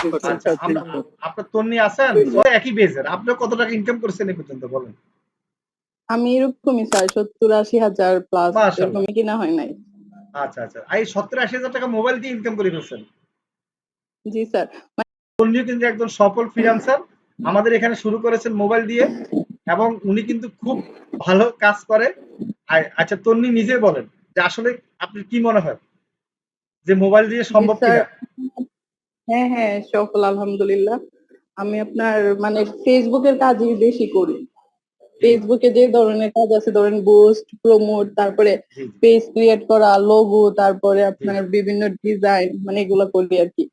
আচ্ছা, আপনার তন্নি আছেন? একই বেজের। আপনি কত টাকা ইনকাম করছেন এই পর্যন্ত বলেন? আমি এরকমই স্যার ৭০-৮০ হাজার প্লাস মাশাআল্লাহ। এরকমই কিনা হয় নাই। আচ্ছা, আচ্ছা। এই ৭০-৮০ হাজার টাকা মোবাইল দিয়ে ইনকাম করে ফেলছেন। জি স্যার। তন্নিও কিন্তু একজন সফল ফ্রিল্যান্সার। আমাদের এখানে শুরু করেছেন মোবাইল দিয়ে এবং উনি কিন্তু খুব ভালো কাজ করে। আচ্ছা তন্নি নিজে বলেন যে আসলে আপনার কি মনে হয় যে মোবাইল দিয়ে জি সম্ভব স্যার। কিনা? হ্যাঁ, হ্যাঁ, সফল আলহামদুলিল্লাহ। আমি আপনার মানে ফেসবুকের কাজই বেশি করি। ফেসবুকে যে ধরনের কাজ আছে ধরেন বুস্ট, প্রমোট, তারপরে জি, জি, পেজ ক্রিয়েট করা, লোগো, তারপরে জি। আপনার বিভিন্ন ডিজাইন মানে এগুলা করি আরকি।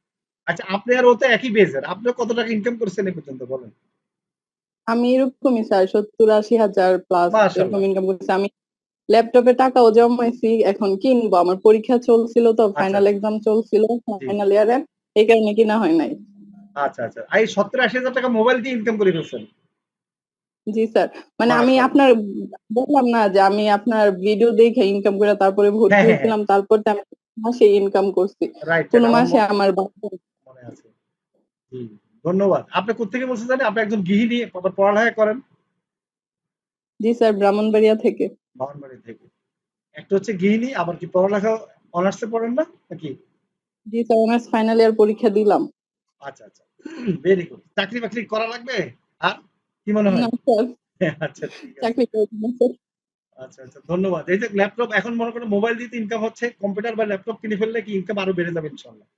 আচ্ছা আপনি আর ও তো একই বেজের। আপনি কত টাকা ইনকাম করছেন এই পর্যন্ত বলেন? আমি এরকমই স্যার ৭০-৮০ হাজার প্লাস এরকম মাশাআল্লাহ। ইনকাম করছি। আমি ল্যাপটপে টাকাও জমাইছি। এখন কিনবো। আমার পরীক্ষা চলছিল তো আচ্ছা, ফাইনাল আচ্ছা। এক্সাম চলছিল জি। ফাইনাল ইয়ারে। এই কারণে কিনা হয় নাই। আচ্ছা, আচ্ছা। এই ৭০-৮০ হাজার টাকা মোবাইল দিয়ে ইনকাম করে ফেলছেন। জি স্যার। মানে আমি মাশাআল্লাহ। আপনার বললাম না যে আমি আপনার ভিডিও দেখে ইনকাম করে তারপরে ভর্তি হ্যাঁ, হ্যাঁ, হ্যাঁ। হয়েছিলাম। তারপর তো আমি মাসে ইনকাম করছি। রাইট, কোন রাইট। আমার মাসে আমার মনে আছে। জি, ধন্যবাদ। আপনি কোত্থেকে বলছেন জানি? আপনি একজন গৃহিণী আবার পড়ালেখা করেন? জি স্যার ব্রাহ্মণবাড়িয়া থেকে। বামনবাড়ি থেকে। একটা হচ্ছে গৃহিণী আবার কি পড়ালেখা অনার্সে পড়েন না নাকি? জি স্যার অনার্স ফাইনাল ইয়ার পরীক্ষা দিলাম। আচ্ছা, আচ্ছা। Very good. চাকরি-বাকরি করা লাগবে? আর কি মনে না হয়? স্যার আচ্ছা ঠিক আছে। চাকরি করব না স্যার। আচ্ছা, আচ্ছা। ধন্যবাদ। এই যে ল্যাপটপ এখন মনে করেন মোবাইল দিয়ে তো ইনকাম হচ্ছে। কম্পিউটার বা ল্যাপটপ কিনে ফেললে কি ইনকাম আরো বেড়ে যাবে ইনশাআল্লাহ।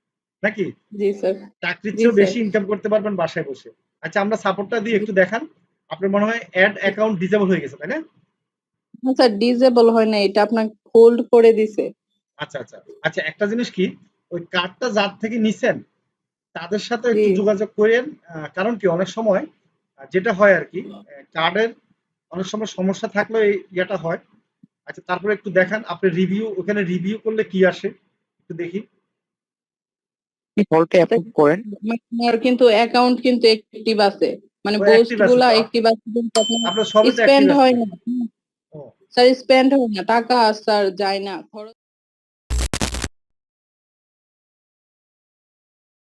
নাকি? জি স্যার। চাকরির জি চেয়েও স্যার। বেশি ইনকাম করতে পারবেন বাসায় বসে। আচ্ছা আমরা সাপোর্টটা দিই জি। একটু দেখান। আপনার মনে হয় এড অ্যাকাউন্ট ডিসেবল হয়ে গেছে, তাই না? না স্যার ডিসেবল হয় না এটা আপনাকে হোল্ড করে দিছে। আচ্ছা, আচ্ছা। আচ্ছা একটা জিনিস কি ওই কার্ডটা যার থেকে নিছেন তাদের সাথে জি। একটু যোগাযোগ করেন। কারণ কি অনেক সময় যেটা হয় আরকি কার্ডের অনেক সময় সমস্যা থাকলেও এই ইয়েটা হয়। আচ্ছা তারপরে একটু দেখান আপনি রিভিউ ওখানে রিভিউ করলে কি আসে? একটু দেখি। ফলটা এটা অ্যাপ্রুভ করেন। আমার কিন্তু অ্যাকাউন্ট কিন্তু অ্যাক্টিভ আছে। মানে ও পোস্ট অ্যাক্টিভ আছে গুলা তো অ্যাক্টিভ আছে কিন্তু আপনার আপনার সবই তো অ্যাক্টিভ স্পেন্ড আছে হয় দেখি। না। ও স্যার স্পেন্ড হয় না। টাকা স্যার যায় না। খরচ